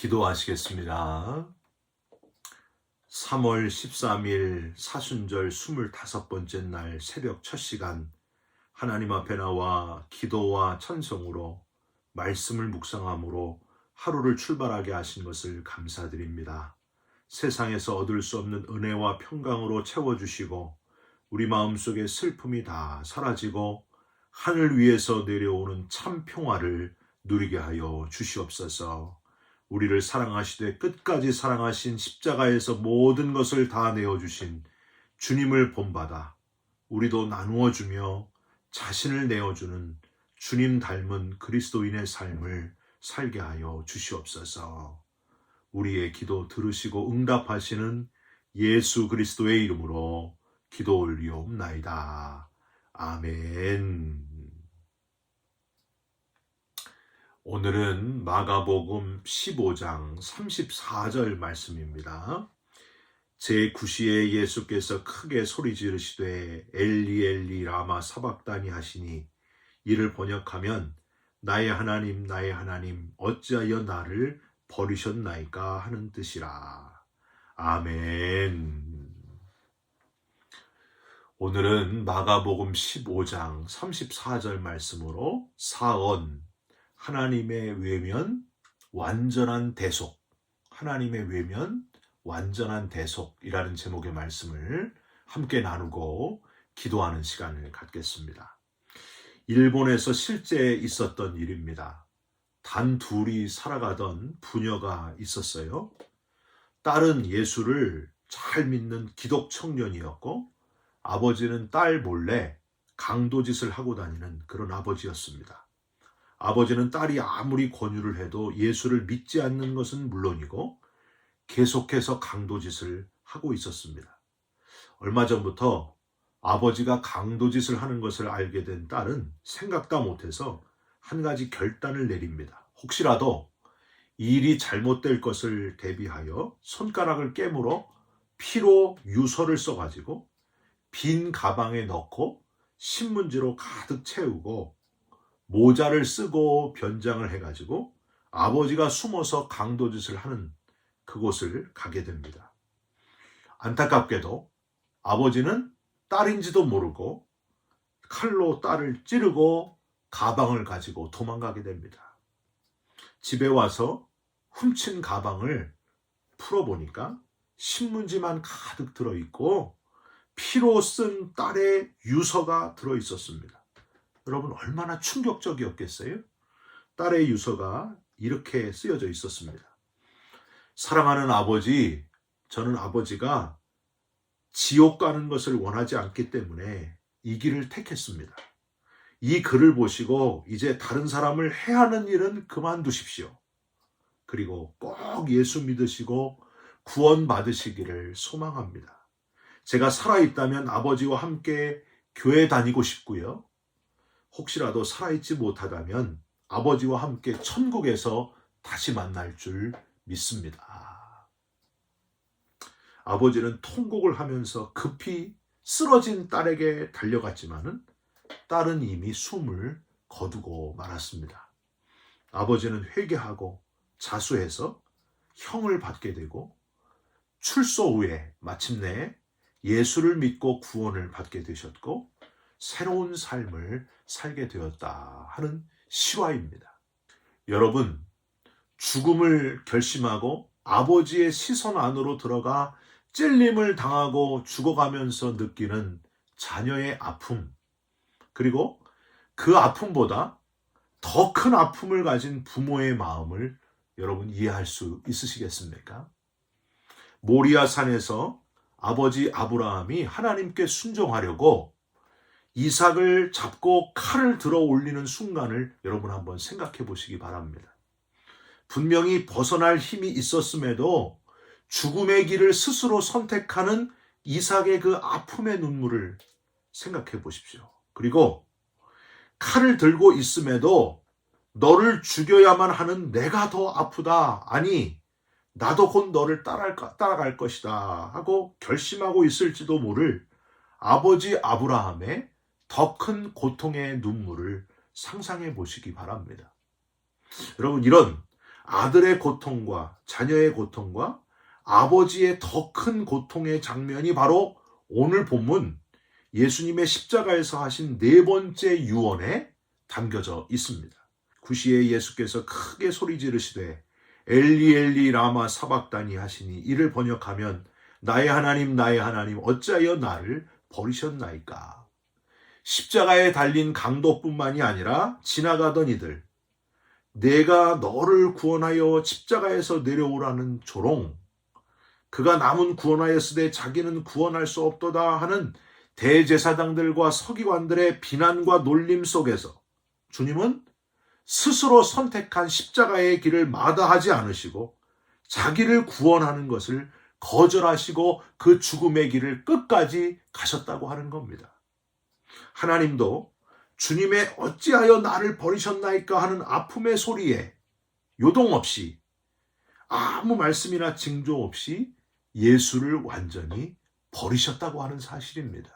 기도하시겠습니다. 3월 13일 사순절 25번째 날 새벽 첫 시간 하나님 앞에 나와 기도와 찬송으로 말씀을 묵상함으로 하루를 출발하게 하신 것을 감사드립니다. 세상에서 얻을 수 없는 은혜와 평강으로 채워주시고 우리 마음속의 슬픔이 다 사라지고 하늘 위에서 내려오는 참 평화를 누리게 하여 주시옵소서. 우리를 사랑하시되 끝까지 사랑하신 십자가에서 모든 것을 다 내어주신 주님을 본받아 우리도 나누어주며 자신을 내어주는 주님 닮은 그리스도인의 삶을 살게 하여 주시옵소서. 우리의 기도 들으시고 응답하시는 예수 그리스도의 이름으로 기도 올리옵나이다. 아멘. 오늘은 마가복음 15장 34절 말씀입니다. 제9시에 예수께서 크게 소리 지르시되 엘리 엘리 라마 사박다니 하시니 이를 번역하면 나의 하나님 나의 하나님 어찌하여 나를 버리셨나이까 하는 뜻이라. 아멘. 오늘은 마가복음 15장 34절 말씀으로 사언 하나님의 외면 완전한 대속, 하나님의 외면 완전한 대속이라는 제목의 말씀을 함께 나누고 기도하는 시간을 갖겠습니다. 일본에서 실제 있었던 일입니다. 단 둘이 살아가던 부녀가 있었어요. 딸은 예수를 잘 믿는 기독 청년이었고 아버지는 딸 몰래 강도짓을 하고 다니는 그런 아버지였습니다. 아버지는 딸이 아무리 권유를 해도 예수를 믿지 않는 것은 물론이고 계속해서 강도짓을 하고 있었습니다. 얼마 전부터 아버지가 강도짓을 하는 것을 알게 된 딸은 생각도 못해서 한 가지 결단을 내립니다. 혹시라도 일이 잘못될 것을 대비하여 손가락을 깨물어 피로 유서를 써가지고 빈 가방에 넣고 신문지로 가득 채우고 모자를 쓰고 변장을 해가지고 아버지가 숨어서 강도짓을 하는 그곳을 가게 됩니다. 안타깝게도 아버지는 딸인지도 모르고 칼로 딸을 찌르고 가방을 가지고 도망가게 됩니다. 집에 와서 훔친 가방을 풀어보니까 신문지만 가득 들어있고 피로 쓴 딸의 유서가 들어있었습니다. 여러분 얼마나 충격적이었겠어요? 딸의 유서가 이렇게 쓰여져 있었습니다. 사랑하는 아버지, 저는 아버지가 지옥 가는 것을 원하지 않기 때문에 이 길을 택했습니다. 이 글을 보시고 이제 다른 사람을 해하는 일은 그만두십시오. 그리고 꼭 예수 믿으시고 구원 받으시기를 소망합니다. 제가 살아있다면 아버지와 함께 교회 다니고 싶고요. 혹시라도 살아있지 못하다면 아버지와 함께 천국에서 다시 만날 줄 믿습니다. 아버지는 통곡을 하면서 급히 쓰러진 딸에게 달려갔지만은 딸은 이미 숨을 거두고 말았습니다. 아버지는 회개하고 자수해서 형을 받게 되고 출소 후에 마침내 예수를 믿고 구원을 받게 되셨고 새로운 삶을 살게 되었다 하는 실화입니다. 여러분, 죽음을 결심하고 아버지의 시선 안으로 들어가 찔림을 당하고 죽어가면서 느끼는 자녀의 아픔, 그리고 그 아픔보다 더 큰 아픔을 가진 부모의 마음을 여러분 이해할 수 있으시겠습니까? 모리아 산에서 아버지 아브라함이 하나님께 순종하려고 이삭을 잡고 칼을 들어 올리는 순간을 여러분 한번 생각해 보시기 바랍니다. 분명히 벗어날 힘이 있었음에도 죽음의 길을 스스로 선택하는 이삭의 그 아픔의 눈물을 생각해 보십시오. 그리고 칼을 들고 있음에도 너를 죽여야만 하는 내가 더 아프다. 아니, 나도 곧 너를 따라갈 것이다 하고 결심하고 있을지도 모를 아버지 아브라함의 더 큰 고통의 눈물을 상상해 보시기 바랍니다. 여러분, 이런 아들의 고통과 자녀의 고통과 아버지의 더 큰 고통의 장면이 바로 오늘 본문 예수님의 십자가에서 하신 네 번째 유언에 담겨져 있습니다. 구시에 예수께서 크게 소리 지르시되 엘리 엘리 라마 사박다니 하시니 이를 번역하면 나의 하나님 어찌하여 나를 버리셨나이까. 십자가에 달린 강도뿐만이 아니라 지나가던 이들, 내가 너를 구원하여 십자가에서 내려오라는 조롱, 그가 남은 구원하였으되 자기는 구원할 수 없도다 하는 대제사장들과 서기관들의 비난과 놀림 속에서 주님은 스스로 선택한 십자가의 길을 마다하지 않으시고 자기를 구원하는 것을 거절하시고 그 죽음의 길을 끝까지 가셨다고 하는 겁니다. 하나님도 주님의 어찌하여 나를 버리셨나이까 하는 아픔의 소리에 요동없이 아무 말씀이나 징조 없이 예수를 완전히 버리셨다고 하는 사실입니다.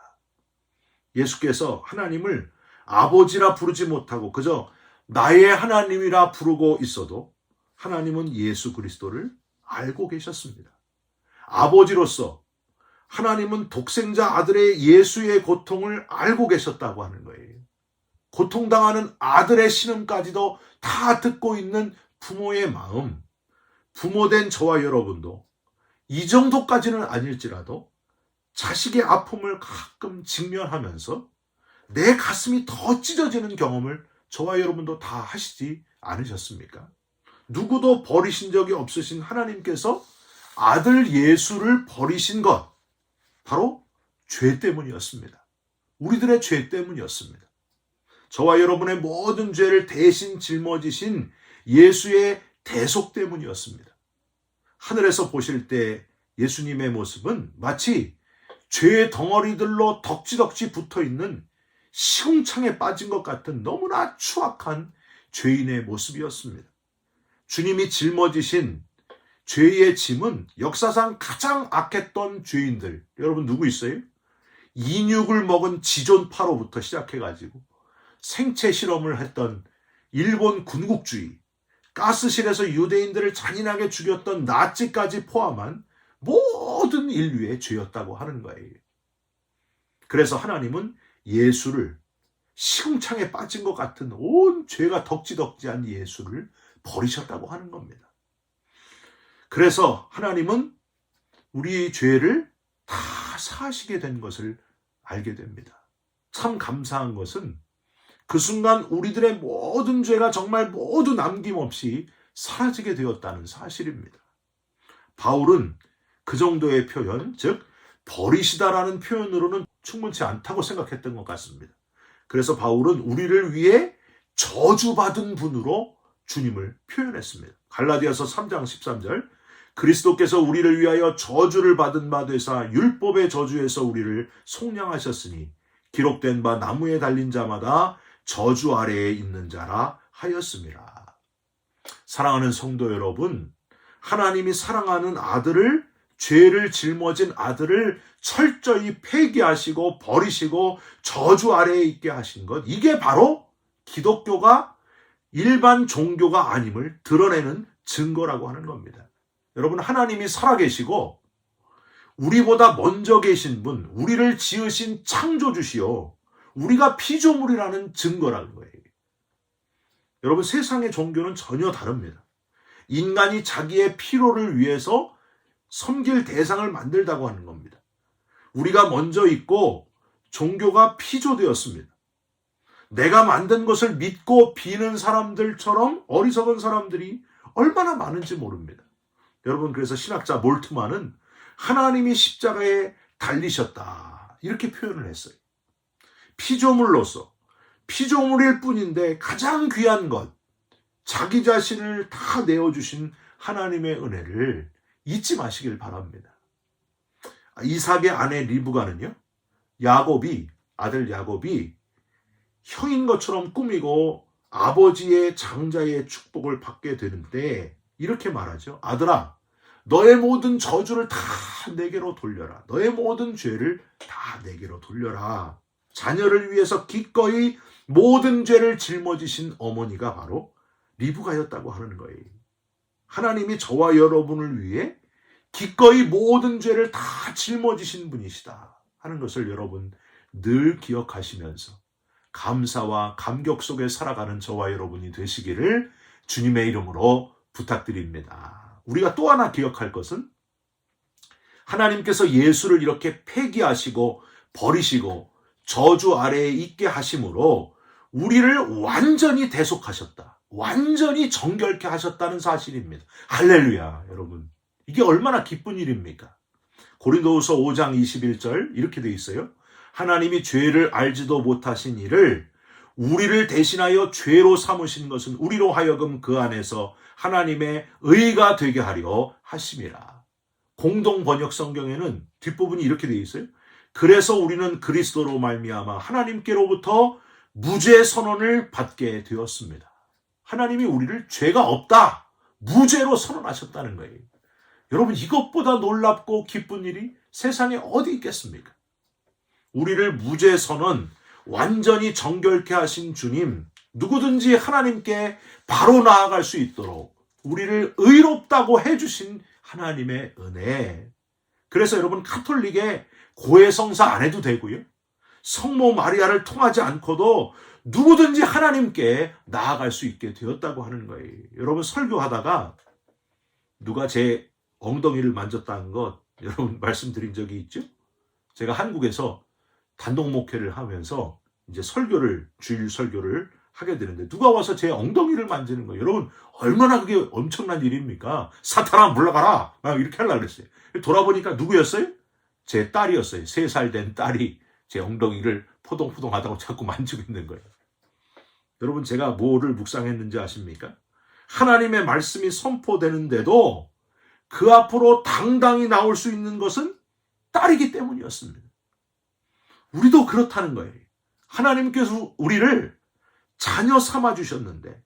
예수께서 하나님을 아버지라 부르지 못하고 그저 나의 하나님이라 부르고 있어도 하나님은 예수 그리스도를 알고 계셨습니다. 아버지로서 하나님은 독생자 아들의 예수의 고통을 알고 계셨다고 하는 거예요. 고통당하는 아들의 신음까지도 다 듣고 있는 부모의 마음, 부모된 저와 여러분도 이 정도까지는 아닐지라도 자식의 아픔을 가끔 직면하면서 내 가슴이 더 찢어지는 경험을 저와 여러분도 다 하시지 않으셨습니까? 누구도 버리신 적이 없으신 하나님께서 아들 예수를 버리신 것, 바로 죄 때문이었습니다. 우리들의 죄 때문이었습니다. 저와 여러분의 모든 죄를 대신 짊어지신 예수의 대속 때문이었습니다. 하늘에서 보실 때 예수님의 모습은 마치 죄의 덩어리들로 덕지덕지 붙어있는 시궁창에 빠진 것 같은 너무나 추악한 죄인의 모습이었습니다. 주님이 짊어지신 죄의 짐은 역사상 가장 악했던 죄인들, 여러분 누구 있어요? 인육을 먹은 지존파로부터 시작해가지고 생체 실험을 했던 일본 군국주의, 가스실에서 유대인들을 잔인하게 죽였던 나치까지 포함한 모든 인류의 죄였다고 하는 거예요. 그래서 하나님은 예수를, 시궁창에 빠진 것 같은 온 죄가 덕지덕지한 예수를 버리셨다고 하는 겁니다. 그래서 하나님은 우리의 죄를 다 사하시게 된 것을 알게 됩니다. 참 감사한 것은 그 순간 우리들의 모든 죄가 정말 모두 남김없이 사라지게 되었다는 사실입니다. 바울은 그 정도의 표현, 즉 버리시다라는 표현으로는 충분치 않다고 생각했던 것 같습니다. 그래서 바울은 우리를 위해 저주받은 분으로 주님을 표현했습니다. 갈라디아서 3장 13절, 그리스도께서 우리를 위하여 저주를 받은 바 되사 율법의 저주에서 우리를 속량하셨으니 기록된 바 나무에 달린 자마다 저주 아래에 있는 자라 하였습니다. 사랑하는 성도 여러분, 하나님이 사랑하는 아들을, 죄를 짊어진 아들을 철저히 폐기하시고 버리시고 저주 아래에 있게 하신 것, 이게 바로 기독교가 일반 종교가 아님을 드러내는 증거라고 하는 겁니다. 여러분, 하나님이 살아계시고 우리보다 먼저 계신 분, 우리를 지으신 창조주시요, 우리가 피조물이라는 증거라는 거예요. 여러분, 세상의 종교는 전혀 다릅니다. 인간이 자기의 필요를 위해서 섬길 대상을 만들다고 하는 겁니다. 우리가 먼저 있고 종교가 피조되었습니다. 내가 만든 것을 믿고 비는 사람들처럼 어리석은 사람들이 얼마나 많은지 모릅니다. 여러분, 그래서 신학자 몰트만은 하나님이 십자가에 달리셨다, 이렇게 표현을 했어요. 피조물로서, 피조물일 뿐인데 가장 귀한 것, 자기 자신을 다 내어주신 하나님의 은혜를 잊지 마시길 바랍니다. 이삭의 아내 리브가는요, 아들 야곱이 형인 것처럼 꾸미고 아버지의 장자의 축복을 받게 되는데 이렇게 말하죠. 아들아, 너의 모든 저주를 다 내게로 돌려라. 너의 모든 죄를 다 내게로 돌려라. 자녀를 위해서 기꺼이 모든 죄를 짊어지신 어머니가 바로 리브가였다고 하는 거예요. 하나님이 저와 여러분을 위해 기꺼이 모든 죄를 다 짊어지신 분이시다 하는 것을 여러분 늘 기억하시면서 감사와 감격 속에 살아가는 저와 여러분이 되시기를 주님의 이름으로 부탁드립니다. 우리가 또 하나 기억할 것은 하나님께서 예수를 이렇게 폐기하시고 버리시고 저주 아래에 있게 하심으로 우리를 완전히 대속하셨다. 완전히 정결케 하셨다는 사실입니다. 할렐루야, 여러분. 이게 얼마나 기쁜 일입니까? 고린도후서 5장 21절 이렇게 돼 있어요. 하나님이 죄를 알지도 못하신 이를 우리를 대신하여 죄로 삼으신 것은 우리로 하여금 그 안에서 하나님의 의가 되게 하려 하심이라. 공동 번역 성경에는 뒷부분이 이렇게 돼 있어요. 그래서 우리는 그리스도로 말미암아 하나님께로부터 무죄 선언을 받게 되었습니다. 하나님이 우리를 죄가 없다, 무죄로 선언하셨다는 거예요. 여러분, 이것보다 놀랍고 기쁜 일이 세상에 어디 있겠습니까? 우리를 무죄 선언, 완전히 정결케 하신 주님, 누구든지 하나님께 바로 나아갈 수 있도록 우리를 의롭다고 해주신 하나님의 은혜. 그래서 여러분, 카톨릭에 고해성사 안 해도 되고요. 성모 마리아를 통하지 않고도 누구든지 하나님께 나아갈 수 있게 되었다고 하는 거예요. 여러분, 설교하다가 누가 제 엉덩이를 만졌다는 것 여러분 말씀드린 적이 있죠? 제가 한국에서 단독 목회를 하면서 이제 주일 설교를 하게 되는데 누가 와서 제 엉덩이를 만지는 거예요. 여러분, 얼마나 그게 엄청난 일입니까? 사탄아 물러가라, 막 이렇게 하려고 그랬어요. 돌아보니까 누구였어요? 제 딸이었어요. 3살 된 딸이 제 엉덩이를 포동포동 하다가 자꾸 만지고 있는 거예요. 여러분, 제가 뭐를 묵상했는지 아십니까? 하나님의 말씀이 선포되는데도 그 앞으로 당당히 나올 수 있는 것은 딸이기 때문이었습니다. 우리도 그렇다는 거예요. 하나님께서 우리를 자녀 삼아주셨는데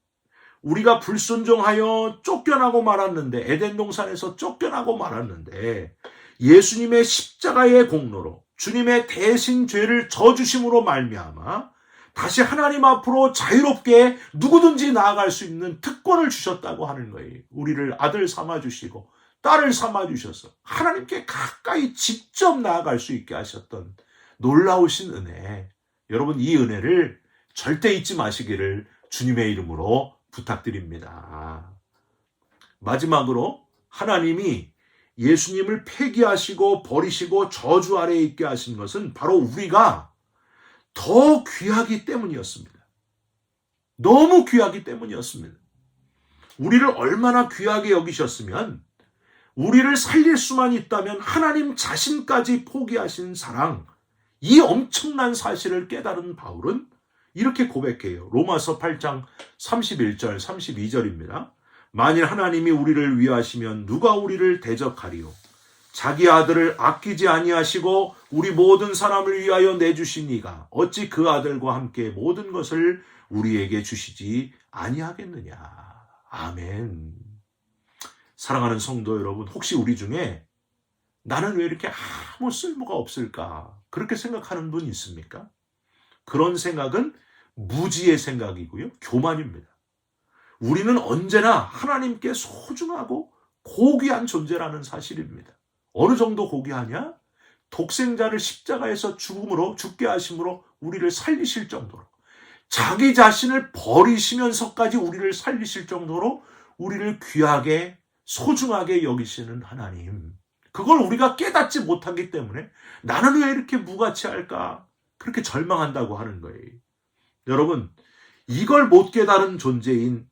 우리가 불순종하여 쫓겨나고 말았는데, 에덴 동산에서 쫓겨나고 말았는데 예수님의 십자가의 공로로 주님의 대신 죄를 져주심으로 말미암아 다시 하나님 앞으로 자유롭게 누구든지 나아갈 수 있는 특권을 주셨다고 하는 거예요. 우리를 아들 삼아주시고 딸을 삼아주셔서 하나님께 가까이 직접 나아갈 수 있게 하셨던 놀라우신 은혜. 여러분, 이 은혜를 절대 잊지 마시기를 주님의 이름으로 부탁드립니다. 마지막으로 하나님이 예수님을 폐기하시고 버리시고 저주 아래에 있게 하신 것은 바로 우리가 더 귀하기 때문이었습니다. 너무 귀하기 때문이었습니다. 우리를 얼마나 귀하게 여기셨으면, 우리를 살릴 수만 있다면 하나님 자신까지 포기하신 사랑, 이 엄청난 사실을 깨달은 바울은 이렇게 고백해요. 로마서 8장 31절 32절입니다. 만일 하나님이 우리를 위하시면 누가 우리를 대적하리요? 자기 아들을 아끼지 아니하시고 우리 모든 사람을 위하여 내주시니가 어찌 그 아들과 함께 모든 것을 우리에게 주시지 아니하겠느냐. 아멘. 사랑하는 성도 여러분, 혹시 우리 중에 나는 왜 이렇게 아무 쓸모가 없을까? 그렇게 생각하는 분 있습니까? 그런 생각은 무지의 생각이고요. 교만입니다. 우리는 언제나 하나님께 소중하고 고귀한 존재라는 사실입니다. 어느 정도 고귀하냐? 독생자를 십자가에서 죽게 하심으로 우리를 살리실 정도로, 자기 자신을 버리시면서까지 우리를 살리실 정도로 우리를 귀하게 소중하게 여기시는 하나님. 그걸 우리가 깨닫지 못하기 때문에 나는 왜 이렇게 무가치할까? 그렇게 절망한다고 하는 거예요. 여러분, 이걸 못 깨달은 존재인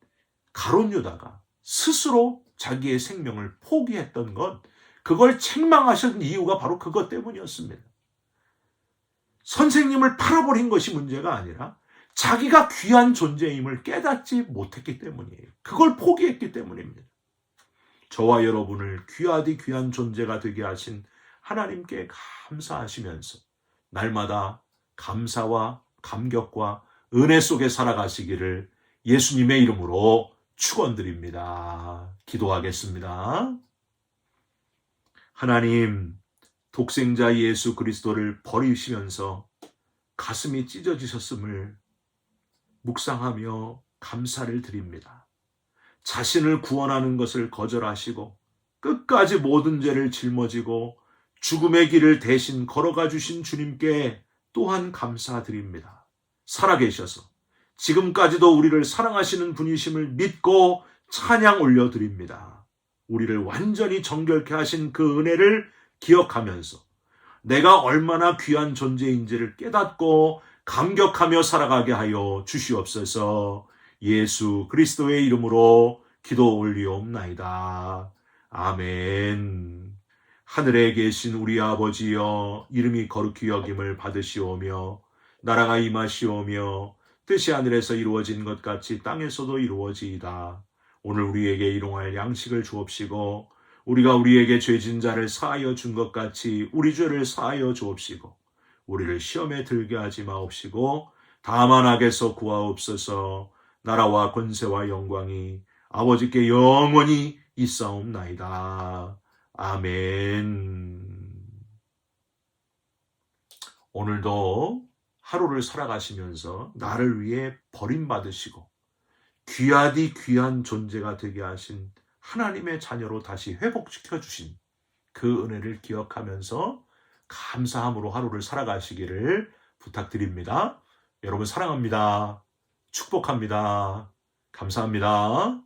가룟 유다가 스스로 자기의 생명을 포기했던 것, 그걸 책망하신 이유가 바로 그것 때문이었습니다. 선생님을 팔아버린 것이 문제가 아니라 자기가 귀한 존재임을 깨닫지 못했기 때문이에요. 그걸 포기했기 때문입니다. 저와 여러분을 귀하디 귀한 존재가 되게 하신 하나님께 감사하시면서 날마다 감사와 감격과 은혜 속에 살아가시기를 예수님의 이름으로 축원드립니다. 기도하겠습니다. 하나님, 독생자 예수 그리스도를 버리시면서 가슴이 찢어지셨음을 묵상하며 감사를 드립니다. 자신을 구원하는 것을 거절하시고 끝까지 모든 죄를 짊어지고 죽음의 길을 대신 걸어가 주신 주님께 또한 감사드립니다. 살아계셔서 지금까지도 우리를 사랑하시는 분이심을 믿고 찬양 올려드립니다. 우리를 완전히 정결케 하신 그 은혜를 기억하면서 내가 얼마나 귀한 존재인지를 깨닫고 감격하며 살아가게 하여 주시옵소서. 예수 그리스도의 이름으로 기도 올리옵나이다. 아멘. 하늘에 계신 우리 아버지여, 이름이 거룩히 여김을 받으시오며 나라가 임하시오며 뜻이 하늘에서 이루어진 것 같이 땅에서도 이루어지이다. 오늘 우리에게 일용할 양식을 주옵시고 우리가 우리에게 죄진 자를 사하여 준 것 같이 우리 죄를 사하여 주옵시고 우리를 시험에 들게 하지 마옵시고 다만 악에서 구하옵소서. 나라와 권세와 영광이 아버지께 영원히 있사옵나이다. 아멘. 오늘도 하루를 살아가시면서 나를 위해 버림받으시고 귀하디 귀한 존재가 되게 하신 하나님의 자녀로 다시 회복시켜 주신 그 은혜를 기억하면서 감사함으로 하루를 살아가시기를 부탁드립니다. 여러분 사랑합니다. 축복합니다. 감사합니다.